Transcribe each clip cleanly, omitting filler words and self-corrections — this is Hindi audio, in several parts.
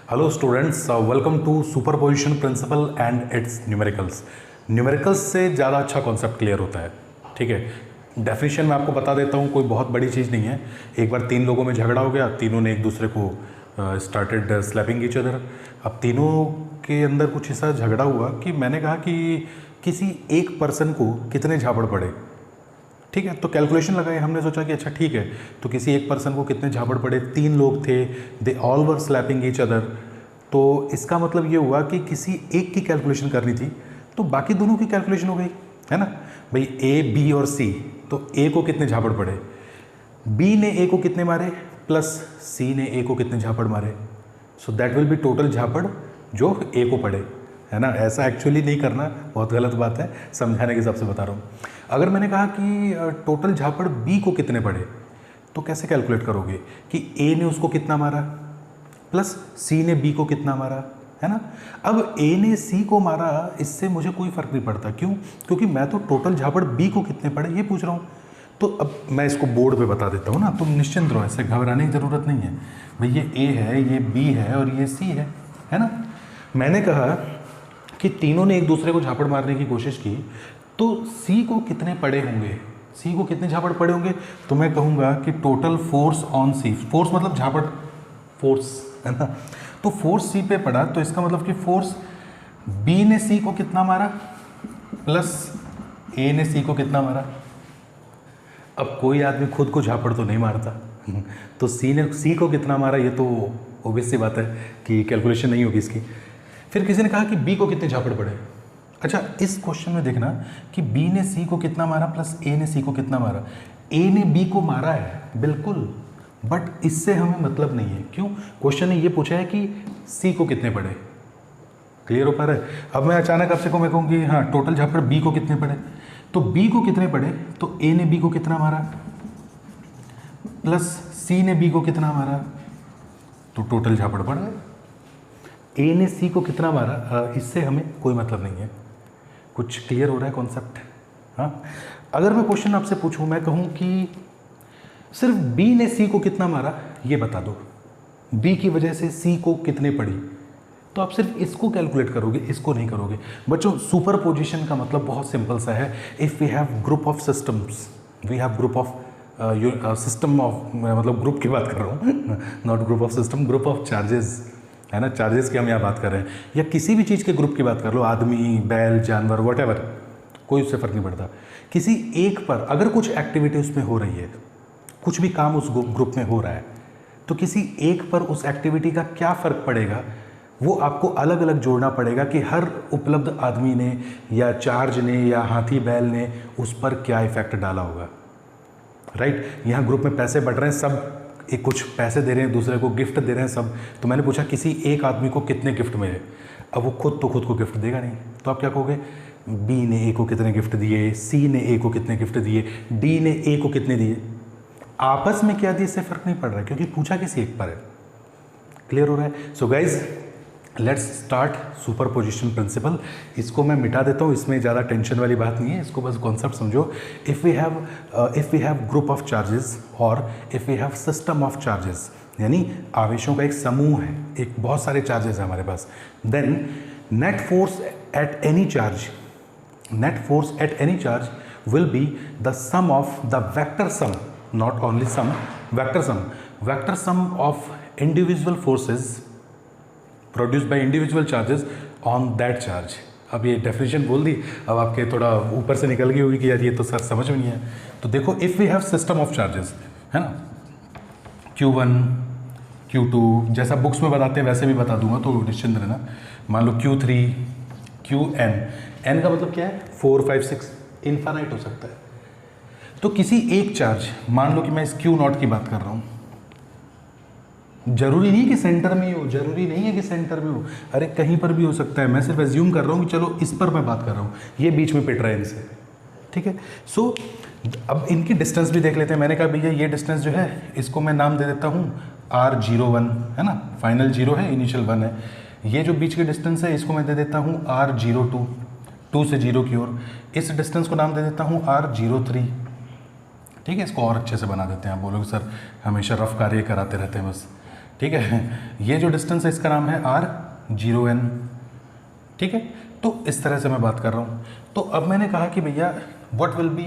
Hello students, welcome to superposition principle and its numericals. Numericals से ज़्यादा अच्छा कॉन्सेप्ट क्लियर होता है। ठीक है, डेफिनेशन मैं आपको बता देता हूँ, कोई बहुत बड़ी चीज़ नहीं है। एक बार तीन लोगों में झगड़ा हो गया, तीनों ने एक दूसरे को स्टार्टेड स्लैपिंग ईच अदर। अब तीनों के अंदर कुछ ऐसा झगड़ा हुआ कि मैंने कहा कि किसी एक पर्सन को कितने झापड़ पड़े। ठीक है, तो कैलकुलेशन लगाए, हमने सोचा कि अच्छा ठीक है, तो किसी एक पर्सन को कितने झापड़ पड़े। तीन लोग थे, they all were slapping each other. तो इसका मतलब ये हुआ कि किसी एक की कैलकुलेशन करनी थी, तो बाकी दोनों की कैलकुलेशन हो गई, है ना भाई। ए, बी और सी, तो ए को कितने झापड़ पड़े, बी ने ए को कितने मारे प्लस सी ने ए को कितने झापड़ मारे। So that will be total झापड़ जो ए को पड़े, है ना। ऐसा एक्चुअली नहीं करना, बहुत गलत बात है, समझाने के हिसाब से बता रहा हूँ। अगर मैंने कहा कि टोटल झापड़ बी को कितने पड़े, तो कैसे कैलकुलेट करोगे कि ए ने उसको कितना मारा प्लस सी ने बी को कितना मारा, है ना। अब ए ने सी को मारा, इससे मुझे कोई फर्क नहीं पड़ता। क्यों? क्योंकि मैं तो टोटल झापड़ बी को कितने पड़े ये पूछ रहा हूँ। तो अब मैं इसको बोर्ड पे बता देता हूँ ना, तुम निश्चिंत रहो, ऐसे घबराने की ज़रूरत नहीं है भाई। ये ए है, ये बी है और ये सी है ना। मैंने कहा कि तीनों ने एक दूसरे को झापड़ मारने की कोशिश की, तो सी को कितने पड़े होंगे, सी को कितने झापड़ पड़े होंगे। तो मैं कहूँगा कि total force on C, force मतलब झापड़, फोर्स, है ना। तो फोर्स सी पे पड़ा, तो इसका मतलब कि फोर्स बी ने सी को कितना मारा प्लस ए ने सी को कितना मारा। अब कोई आदमी खुद को झापड़ तो नहीं मारता, तो सी ने सी को कितना मारा, ये तो ऑब्वियस सी बात है कि कैलकुलेशन नहीं होगी इसकी। फिर किसी ने कहा कि बी को कितने झापड़ पड़े। अच्छा, इस क्वेश्चन में देखना कि बी ने सी को कितना मारा प्लस ए ने सी को कितना मारा। ए ने बी को मारा है बिल्कुल, बट इससे हमें मतलब नहीं है। क्यों? क्वेश्चन ने ये पूछा है कि सी को कितने पड़े। क्लियर हो पा रहा है? अब मैं अचानक आपसे को मैं कहूँ कि हाँ टोटल झापड़ बी को कितने पड़े, तो बी को कितने पड़े, तो ए ने बी को कितना मारा प्लस सी ने बी को कितना मारा, तो टोटल झापड़ पड़ गए। ए ने सी को कितना मारा, इससे हमें कोई मतलब नहीं है। कुछ क्लियर हो रहा है कॉन्सेप्ट? हाँ, अगर मैं क्वेश्चन आपसे पूछूं, मैं कहूं कि सिर्फ बी ने सी को कितना मारा ये बता दो, बी की वजह से सी को कितने पड़ी, तो आप सिर्फ इसको कैलकुलेट करोगे, इसको नहीं करोगे। बच्चों, सुपर पोजिशन का मतलब बहुत सिंपल सा है। If we have group of systems, we have group of system of, मतलब ग्रुप की बात कर रहा हूँ not group of system, group of charges, है ना। चार्जेस की हम यहाँ बात कर रहे हैं, या किसी भी चीज़ के ग्रुप की बात कर लो, आदमी, बैल, जानवर, वॉटेवर, कोई उससे फ़र्क नहीं पड़ता। किसी एक पर अगर कुछ एक्टिविटी उसमें हो रही है, कुछ भी काम उस ग्रुप में हो रहा है, तो किसी एक पर उस एक्टिविटी का क्या फ़र्क पड़ेगा, वो आपको अलग अलग जोड़ना पड़ेगा कि हर उपलब्ध आदमी ने या चार्ज ने या हाथी बैल ने उस पर क्या इफेक्ट डाला होगा। राइट, यहाँ ग्रुप में पैसे बढ़ रहे हैं, सब एक कुछ पैसे दे रहे हैं, दूसरे को गिफ्ट दे रहे हैं सब। तो मैंने पूछा किसी एक आदमी को कितने गिफ्ट मिले। अब वो खुद को गिफ्ट देगा नहीं, तो आप क्या कहोगे, बी ने ए को कितने गिफ्ट दिए, सी ने ए को कितने गिफ्ट दिए, डी ने ए को कितने दिए। आपस में क्या दिए इससे फ़र्क नहीं पड़ रहा है, क्योंकि पूछा किसी एक पर है। क्लियर हो रहा है? So guys, let's start superposition principle. इसको मैं मिटा देता हूँ, इसमें ज़्यादा टेंशन वाली बात नहीं है, इसको बस कॉन्सेप्ट समझो। If we have group of charges और if we have system of charges, यानी आवेशों का एक समूह है, एक बहुत सारे चार्जेस हैं हमारे पास, then net force at any charge will be the sum of the vector sum, not only sum, vector sum of individual forces produced by individual charges on that charge. अब ये डेफिनेशन बोल दी, अब आपके थोड़ा ऊपर से निकल गई होगी कि यार ये तो सर समझ में नहीं है। तो देखो, if we have system of charges, है ना, Q1, Q2, जैसा बुक्स में बताते हैं वैसे भी बता दूंगा, तो निश्चिंत रहना। मान लो Q3, Qn, n का मतलब क्या है, 4, 5, 6, इन्फानाइट हो सकता है। तो किसी एक चार्ज, मान लो कि मैं इस Q0 की बात कर रहा हूँ, जरूरी नहीं कि सेंटर में ही हो, जरूरी नहीं है कि सेंटर में हो, अरे कहीं पर भी हो सकता है। मैं सिर्फ एज्यूम कर रहा हूँ कि चलो इस पर मैं बात कर रहा हूँ, ये बीच में पिट रहा है इनसे, ठीक है। सो अब इनकी डिस्टेंस भी देख लेते हैं। मैंने कहा भैया ये डिस्टेंस जो है, इसको मैं नाम दे देता हूँ R01, है ना, फाइनल 0 है, इनिशियल 1 है। ये जो बीच की डिस्टेंस है, इसको मैं दे देता हूँ R02, 2 से 0 की ओर। इस डिस्टेंस को नाम दे देता हूँ R03, ठीक है। इसको और अच्छे से बना देते हैं। आप बोलोगे सर हमेशा रफ कार्य कराते रहते हैं बस, ठीक है। ये जो डिस्टेंस है इसका नाम है r0n, ठीक है। तो इस तरह से मैं बात कर रहा हूँ। तो अब मैंने कहा कि भैया what will be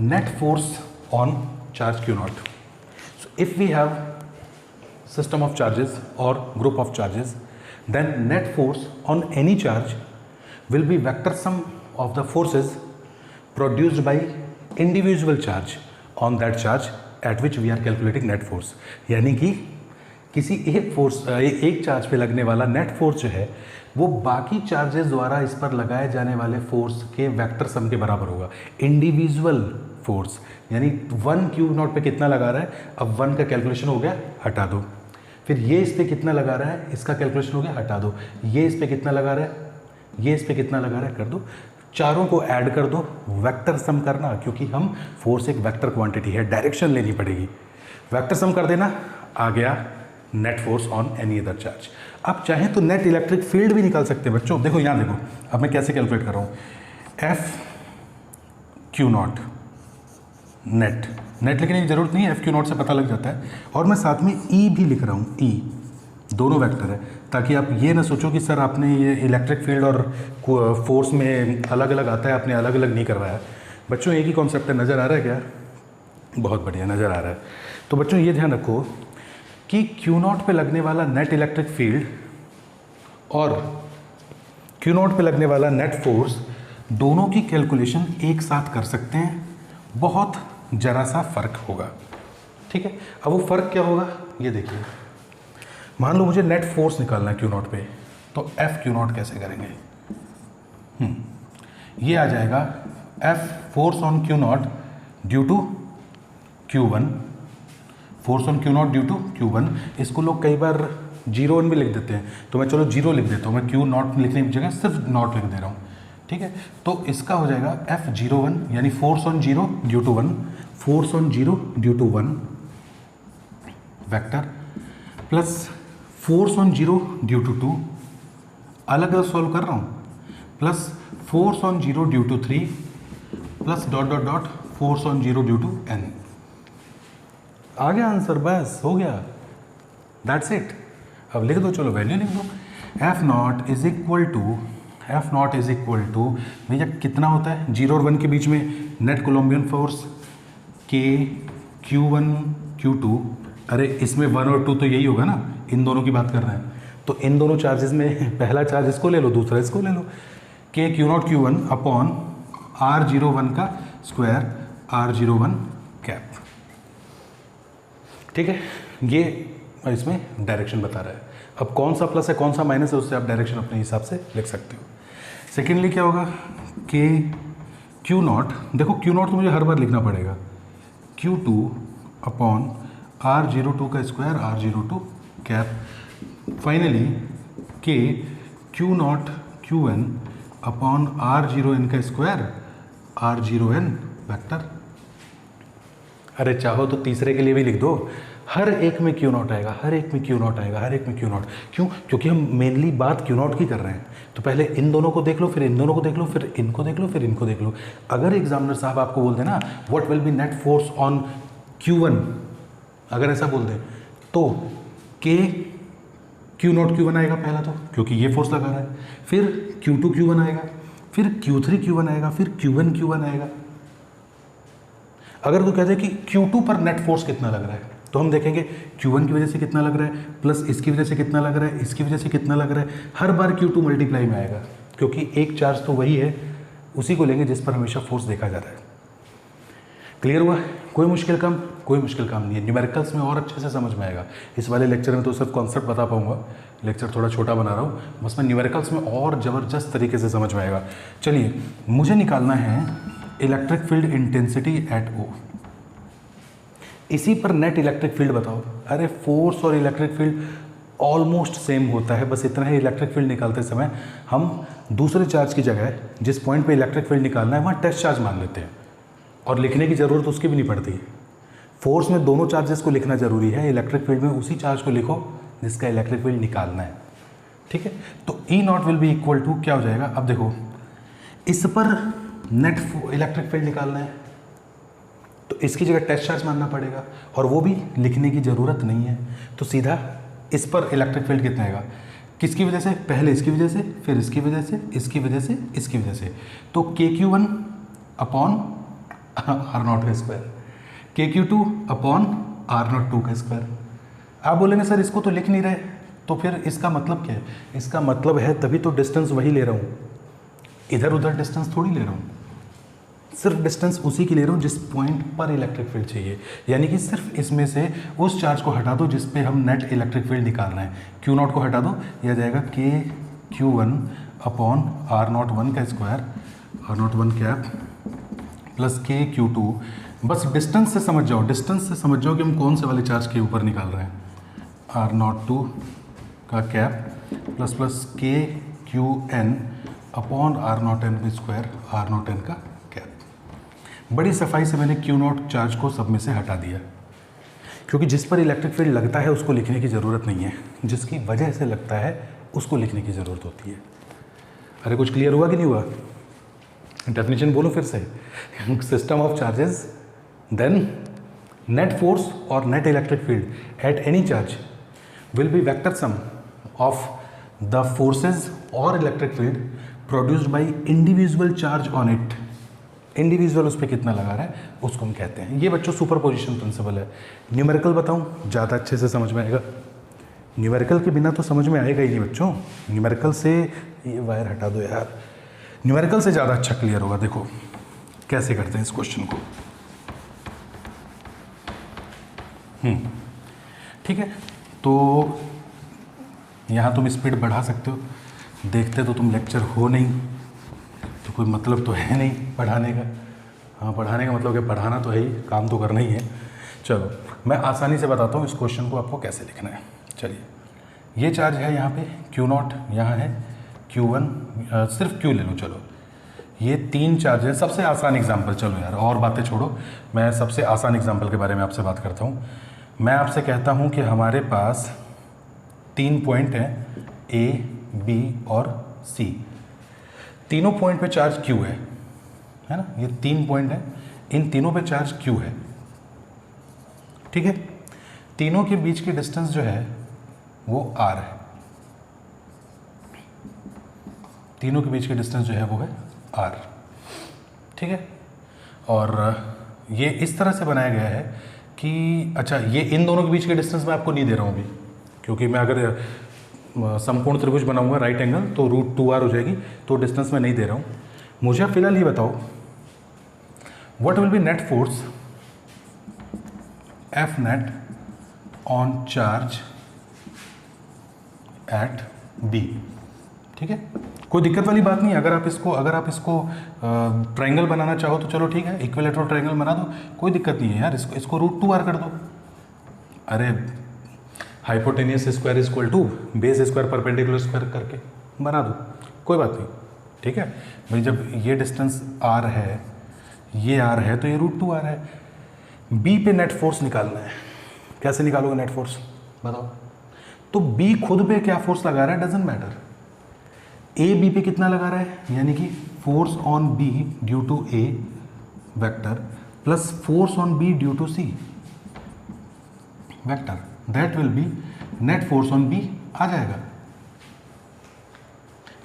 net force on charge Q0। So if we have system of charges or group of charges, then net force on any charge will be vector sum of the forces produced by individual charge on that charge at which we are calculating net force। यानी कि किसी एक चार्ज पे लगने वाला नेट फोर्स जो है वो बाकी चार्जेस द्वारा इस पर लगाए जाने वाले फोर्स के वेक्टर सम के बराबर होगा। इंडिविजुअल फोर्स यानी 1 Q0 पे कितना लगा रहा है, अब 1 का कैलकुलेशन हो गया, हटा दो। फिर ये इस पे कितना लगा रहा है, इसका कैलकुलेशन हो गया, हटा दो। ये इस पे कितना लगा रहा है, ये इस पे कितना लगा रहा है, कर दो। चारों को ऐड कर दो, वेक्टर सम करना, क्योंकि हम फोर्स एक वेक्टर क्वांटिटी है, डायरेक्शन लेनी पड़ेगी। वेक्टर सम कर देना, आ गया net force on any other charge. आप चाहें तो नेट इलेक्ट्रिक फील्ड भी निकाल सकते हैं बच्चों। देखो यहाँ देखो, अब मैं कैसे कैलकुलेट कर रहा हूँ। F/Q0 नेट लिखने की जरूरत नहीं है, F/Q0 से पता लग जाता है। और मैं साथ में E भी लिख रहा हूँ, E दोनों वेक्टर है, ताकि आप ये ना सोचो कि सर आपने ये इलेक्ट्रिक फील्ड और फोर्स में अलग अलग आता है, आपने अलग अलग नहीं करवाया। बच्चों एक ही कॉन्सेप्ट है, नज़र आ रहा है क्या? बहुत बढ़िया नज़र आ रहा है। तो बच्चों ये ध्यान रखो कि Q0 पे लगने वाला नेट इलेक्ट्रिक फील्ड और Q0 पे लगने वाला नेट फोर्स दोनों की कैलकुलेशन एक साथ कर सकते हैं। बहुत जरा सा फ़र्क होगा, ठीक है। अब वो फ़र्क क्या होगा ये देखिए। मान लो मुझे नेट फोर्स निकालना है Q0 पे, तो F/Q0 कैसे करेंगे? ये आ जाएगा F force on Q0 due to Q1, force on Q0 due to Q1। इसको लोग कई बार 0 भी लिख देते हैं, तो मैं चलो 0 लिख देता हूँ। मैं Q0 लिखने की जगह सिर्फ नॉट लिख दे रहा हूँ, ठीक है। तो इसका हो जाएगा F01 यानी force on 0 due to 1, force on 0 due to 1 vector, plus force on 0 due to 2, अलग अलग सॉल्व कर रहा हूँ, plus force on 0 due to 3, plus dot dot dot force on 0 due to n। आ गया आंसर, बस हो गया, दैट्स इट। अब लिख दो, चलो वैल्यू लिख दो। F0 इज इक्वल टू भैया कितना होता है 0 और 1 के बीच में net Columbian force K Q1 Q2। अरे इसमें 1 और 2 तो यही होगा ना, इन दोनों की बात कर रहे हैं। तो इन दोनों चार्जेस में पहला चार्ज इसको ले लो, दूसरा इसको ले लो। K Q0 Q1 upon R01 का स्क्वायर R01 कैप, ठीक है। ये इसमें डायरेक्शन बता रहा है। अब कौन सा प्लस है कौन सा माइनस है उससे आप डायरेक्शन अपने हिसाब से लिख सकते हो। सेकेंडली क्या होगा, K Q0, देखो Q0 तो मुझे हर बार लिखना पड़ेगा, Q2 अपॉन R02 का square R02 cap. Finally K Q0 Qn upon R0n का स्क्वायर R0n वेक्टर। अरे चाहो तो तीसरे के लिए भी लिख दो, हर एक में Q0 आएगा, हर एक में Q0 आएगा, हर एक में Q0। क्यों? क्योंकि हम मेनली बात Q0 की कर रहे हैं। तो पहले इन दोनों को देख लो, फिर इन दोनों को देख लो, फिर इनको देख लो, फिर इनको देख लो। अगर एग्जामिनर साहब आपको बोल देना what will be net force on Q1, अगर ऐसा बोल दे तो K Q0 Q1 आएगा पहला, तो क्योंकि ये फोर्स लगा रहा है, फिर Q2 Q1 आएगा, फिर Q3 Q1 आएगा, फिर Q1 Q1 आएगा। अगर तू कहते कि Q2 पर नेट फोर्स कितना लग रहा है, तो हम देखेंगे Q1 की वजह से कितना लग रहा है, प्लस इसकी वजह से कितना लग रहा है, इसकी वजह से कितना लग रहा है। हर बार Q2 मल्टीप्लाई में आएगा, क्योंकि एक चार्ज तो वही है, उसी को लेंगे जिस पर हमेशा फोर्स देखा जाता है। क्लियर हुआ? कोई मुश्किल काम नहीं है। न्यूमेरिकल्स में और अच्छे से समझ में आएगा। इस वाले लेक्चर में तो सिर्फ कॉन्सेप्ट बता पाऊंगा, लेक्चर थोड़ा छोटा बना रहा हूँ, बस मैं न्यूमेरिकल्स में और ज़बरदस्त तरीके से समझ में आएगा। चलिए, मुझे निकालना है electric field intensity at O। इसी पर नेट इलेक्ट्रिक फील्ड बताओ। अरे फोर्स और इलेक्ट्रिक फील्ड ऑलमोस्ट सेम होता है, बस इतना है इलेक्ट्रिक फील्ड निकालते समय हम दूसरे चार्ज की जगह जिस पॉइंट पे इलेक्ट्रिक फील्ड निकालना है वहाँ टेस्ट चार्ज मान लेते हैं, और लिखने की ज़रूरत उसकी भी नहीं पड़ती। फोर्स में दोनों चार्जेस को लिखना ज़रूरी है, इलेक्ट्रिक फील्ड में उसी चार्ज को लिखो जिसका इलेक्ट्रिक फील्ड निकालना है, ठीक है। तो E0 will be equal to क्या हो जाएगा, अब देखो इस पर नेट इलेक्ट्रिक फील्ड निकालना है तो इसकी जगह टेस्ट चार्ज मानना पड़ेगा, और वो भी लिखने की ज़रूरत नहीं है। तो सीधा इस पर इलेक्ट्रिक फील्ड कितना आएगा, किसकी वजह से, पहले इसकी वजह से, फिर इसकी वजह से, इसकी वजह से, इसकी वजह से, तो KQ1 अपॉन R0 का स्क्वायर, KQ2 अपॉन R02 का स्क्वायर। आप बोलेंगे सर इसको तो लिख नहीं रहे, तो फिर इसका मतलब क्या है, इसका मतलब है तभी तो डिस्टेंस वही ले रहा हूँ, इधर उधर डिस्टेंस थोड़ी ले रहा हूँ, सिर्फ डिस्टेंस उसी की ले रहा हूँ जिस पॉइंट पर इलेक्ट्रिक फील्ड चाहिए। यानी कि सिर्फ इसमें से उस चार्ज को हटा दो जिस पे हम नेट इलेक्ट्रिक फील्ड निकाल रहे हैं। Q0 को हटा दो, यह जाएगा KQ1 अपॉन R01 का square, R01 cap plus KQ2। बस डिस्टेंस से समझ जाओ, डिस्टेंस से समझ जाओ कि हम कौन से वाले चार्ज के ऊपर निकाल रहे हैं, R02 का cap plus plus KQN upon R0n square, R0n का कैप। बड़ी सफाई से मैंने Q0 चार्ज को सब में से हटा दिया, क्योंकि जिस पर इलेक्ट्रिक फील्ड लगता है उसको लिखने की ज़रूरत नहीं है, जिसकी वजह से लगता है उसको लिखने की ज़रूरत होती है। अरे कुछ क्लियर हुआ कि नहीं हुआ? डेफिनेशन बोलो फिर से। System of charges, then net force और net electric field at any charge will be vector sum of the forces और electric field produced by individual charge on it. Individual उस पर कितना लगा रहा है उसको हम कहते हैं। ये बच्चों सुपरपोजिशन प्रिंसिपल है। न्यूमेरिकल बताऊं, ज़्यादा अच्छे से समझ में आएगा। न्यूमेरिकल के बिना तो समझ में आएगा ही नहीं बच्चों। न्यूमेरिकल से, ये वायर हटा दो यार, न्यूमेरिकल से ज़्यादा अच्छा क्लियर होगा। देखो कैसे करते हैं इस क्वेश्चन को। ठीक है, तो यहाँ तुम स्पीड बढ़ा सकते हो, देखते तो तुम लेक्चर हो नहीं, तो कोई मतलब तो है नहीं पढ़ाने का। हाँ, पढ़ाने का मतलब कि पढ़ाना तो है ही, काम तो करना ही है। चलो मैं आसानी से बताता हूँ इस क्वेश्चन को आपको कैसे लिखना है। चलिए, ये चार्ज है यहाँ पे Q0, यहाँ है Q1, सिर्फ Q ले लो। चलो ये 3 चार्ज है। सबसे आसान एग्जाम्पल, चलो यार और बातें छोड़ो, मैं सबसे आसान एग्जाम्पल के बारे में आपसे बात करता हूँ। मैं आपसे कहता हूँ कि हमारे पास 3 पॉइंट हैं A, B और C। तीनों पॉइंट पे चार्ज Q है ना, ये 3 पॉइंट है, इन तीनों पे चार्ज Q है। ठीक है, तीनों के बीच की डिस्टेंस जो है वो R है। तीनों के बीच की डिस्टेंस जो है वो है R। ठीक है, और ये इस तरह से बनाया गया है कि, अच्छा ये इन दोनों के बीच के डिस्टेंस मैं आपको नहीं दे रहा हूँ अभी, क्योंकि मैं अगर संपूर्ण त्रिभुज बनाऊंगा राइट एंगल तो √2R हो जाएगी, तो डिस्टेंस मैं नहीं दे रहा हूँ। मुझे फिलहाल ये बताओ, what will be net force F net on charge at B। ठीक है, कोई दिक्कत वाली बात नहीं। अगर आप इसको ट्रायंगल बनाना चाहो तो चलो ठीक है, इक्विलैटरल ट्रायंगल बना दो, कोई दिक्कत नहीं है यार। इसको √2R कर दो। अरे hypotenuse square is equal to base square perpendicular square करके बना दो, कोई बात नहीं। ठीक है भाई, जब ये डिस्टेंस R है, ये R है, तो ये √2R है। B पे नेट फोर्स निकालना है। कैसे निकालोगे नेट फोर्स बताओ? तो B खुद पे क्या फोर्स लगा रहा है, डजेंट मैटर। A B पे कितना लगा रहा है, यानी कि force on B due to A vector plus force on B due to C vector, that will be net force on B आ जाएगा।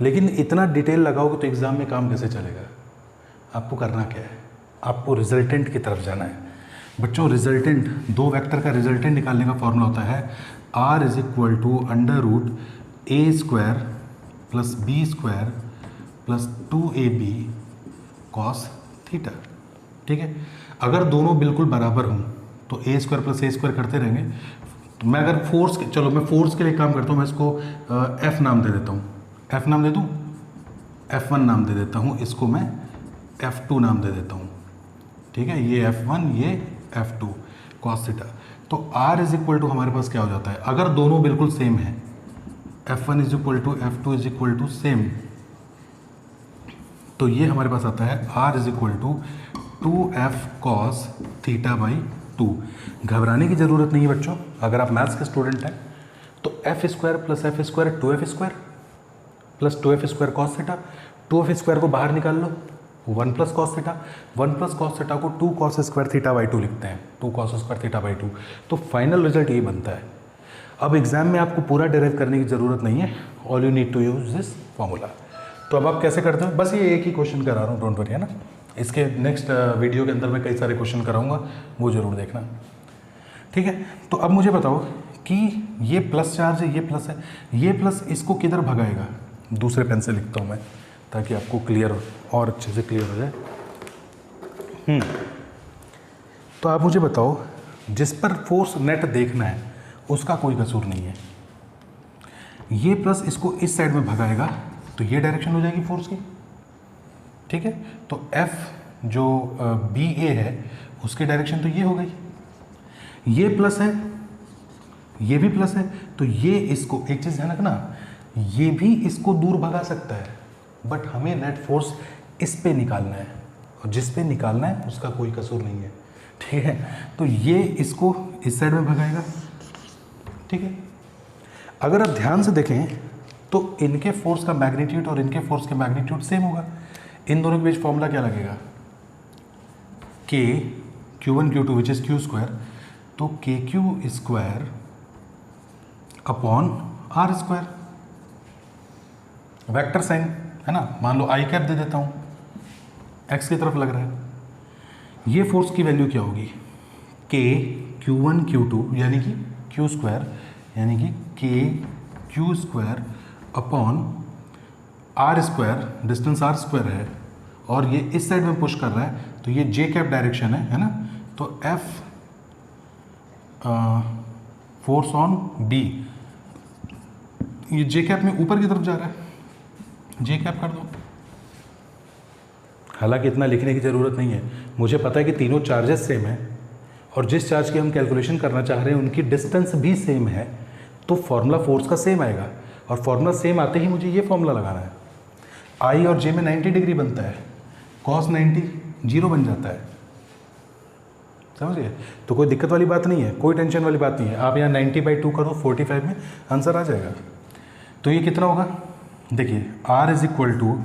लेकिन इतना डिटेल लगाओगे तो एग्जाम में काम कैसे चलेगा? आपको करना क्या है, आपको रिजल्टेंट की तरफ जाना है। बच्चों रिजल्टेंट, 2 वेक्टर का रिजल्टेंट निकालने का फॉर्मूला होता है R is equal to √A² plus B² plus 2AB cos theta. ठीक है, अगर दोनों बिल्कुल बराबर हों तो A² प्लस A² करते रहेंगे। तो मैं अगर फोर्स, चलो मैं फोर्स के लिए काम करता हूँ, मैं इसको F नाम दे देता हूँ। F नाम दे दूँ, F1 नाम दे देता हूँ, इसको मैं F2 नाम दे देता हूँ। ठीक है, ये F1, ये F2 कॉस थीटा। तो R इज इक्वल टू हमारे पास क्या हो जाता है, अगर दोनों बिल्कुल सेम है, F1 is equal to F2 is equal to same, तो ये हमारे पास आता है R is equal to 2F cos theta by 2। घबराने की ज़रूरत नहीं है बच्चों, अगर आप मैथ्स के स्टूडेंट हैं तो F² plus F² 2F² plus 2F² cos theta. 2F² को बाहर निकाल लो, 1 plus cos theta. 1 plus cos theta को 2 कॉस स्क्वायर थीटा बाई 2 लिखते हैं, 2 कॉस स्क्वायर थीटा बाई 2। तो फाइनल रिजल्ट ये बनता है। अब एग्जाम में आपको पूरा डेराइव करने की ज़रूरत नहीं है, all you need to use this formula. तो अब आप कैसे करते हो, बस ये एक ही क्वेश्चन करा रहा हूँ, डोंट वरी, है ना। इसके नेक्स्ट वीडियो के अंदर मैं कई सारे क्वेश्चन कराऊंगा, वो ज़रूर देखना, ठीक है। तो अब मुझे बताओ कि ये प्लस चार्ज है, ये प्लस है, ये प्लस इसको किधर भगाएगा, दूसरे पेन से लिखता हूँ मैं ताकि आपको क्लियर और अच्छे से क्लियर हो जाए। तो आप मुझे बताओ, जिस पर फोर्स नेट देखना है उसका कोई कसूर नहीं है। ये प्लस इसको इस साइड में भगाएगा तो ये डायरेक्शन हो जाएगी फोर्स की, ठीक है। तो F जो बी ए है उसकी डायरेक्शन तो ये हो गई, ये प्लस है, ये भी प्लस है, तो ये इसको एक चीज़ ध्यान रखना, ये भी इसको दूर भगा सकता है, बट हमें नेट फोर्स इस पे निकालना है, और जिस पे निकालना है उसका कोई कसूर नहीं है, ठीक है। तो ये इसको इस साइड में भगाएगा, ठीक है। अगर आप ध्यान से देखें तो इनके फोर्स का मैग्नीट्यूड और इनके फोर्स का मैग्नीट्यूड सेम होगा। इन दोनों के बीच फॉर्मूला क्या लगेगा, K Q1 Q2 which is Q square, तो KQ square upon R square, vector sine है ना, मान लो आई कैप दे देता हूँ, x की तरफ लग रहा है। ये फोर्स की वैल्यू क्या होगी, K Q1 Q2 यानी कि Q स्क्वायर, यानी कि K Q square upon R square, distance R square है, और ये इस साइड में पुश कर रहा है, तो ये J कैप डायरेक्शन है ना, तो F फोर्स ऑन B, ये J कैप में ऊपर की तरफ जा रहा है, J कैप कर दो। हालांकि इतना लिखने की ज़रूरत नहीं है, मुझे पता है कि तीनों चार्जेस सेम है, और जिस चार्ज की हम कैलकुलेशन करना चाह रहे हैं उनकी डिस्टेंस भी सेम है, तो फॉर्मूला फोर्स का सेम आएगा, और फॉर्मूला सेम आते ही मुझे ये फॉर्मूला लगाना है। आई और जे में 90 डिग्री बनता है, cos 90 जीरो बन जाता है, समझिए। तो कोई दिक्कत वाली बात नहीं है, कोई टेंशन वाली बात नहीं है। आप यहाँ 90/2 करो, 45 में आंसर आ जाएगा। तो ये कितना होगा, देखिए R इज इक्वल टू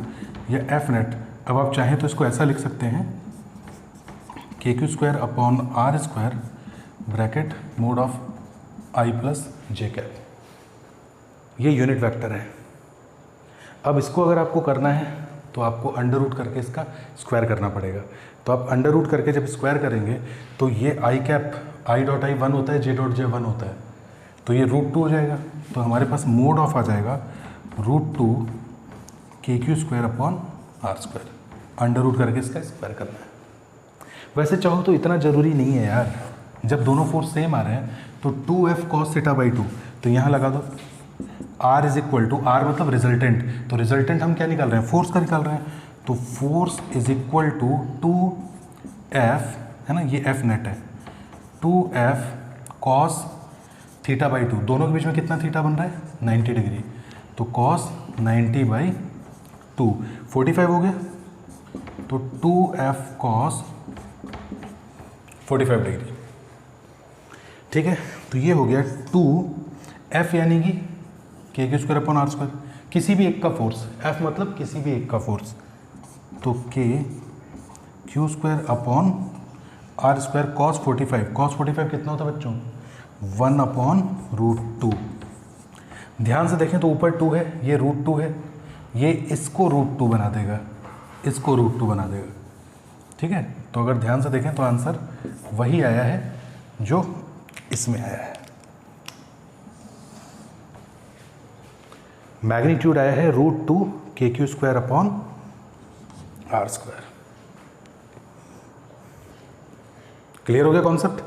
या एफ नेट, अब आप चाहें तो इसको ऐसा लिख सकते हैं, KQ square upon R square bracket mode of I plus J cap, ये यूनिट वेक्टर है। अब इसको अगर आपको करना है तो आपको अंडर रूट करके इसका स्क्वायर करना पड़ेगा। तो आप अंडर रूट करके जब स्क्वायर करेंगे तो ये आई कैप, आई डॉट आई 1 होता है, जे डॉट जे 1 होता है, तो ये √2 हो जाएगा। तो हमारे पास मोड ऑफ आ जाएगा √2 KQ square upon R square, under root करके इसका स्क्वायर करना है। वैसे चाहो तो इतना ज़रूरी नहीं है यार, जब दोनों फोर्स सेम आ रहे हैं तो 2F cos θ/2, तो यहाँ लगा दो R is equal to, R मतलब रिजल्टेंट, तो रिजल्टेंट हम क्या निकाल रहे हैं, फोर्स का निकाल रहे हैं, तो force is equal to 2F, है ना, ये F नेट है, 2F cos θ/2, दोनों के बीच में कितना थीटा बन रहा है, 90 डिग्री, तो cos 90/2 45 हो गया, तो 2F cos 45 डिग्री, ठीक है। तो ये हो गया 2F यानी कि KQ square upon R square, किसी भी एक का फोर्स, F मतलब किसी भी एक का फोर्स, तो KQ square upon R square cos 45, cos 45 कितना होता है बच्चों, 1/√2। ध्यान से देखें तो ऊपर 2 है, ये √2 है, ये इसको √2 बना देगा, इसको √2 बना देगा, ठीक है। तो अगर ध्यान से देखें तो आंसर वही आया है जो इसमें आया है। मैग्नीट्यूड आया है √2 KQ square upon R square. Clear हो गया कॉन्सेप्ट।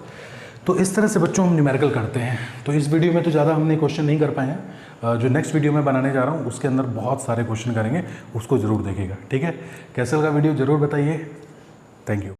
तो इस तरह से बच्चों हम न्यूमेरिकल करते हैं। तो इस वीडियो में तो ज़्यादा हमने क्वेश्चन नहीं कर पाए हैं, जो नेक्स्ट वीडियो में बनाने जा रहा हूँ उसके अंदर बहुत सारे क्वेश्चन करेंगे, उसको ज़रूर देखिएगा, ठीक है। कैसा लगा वीडियो ज़रूर बताइए। Thank you.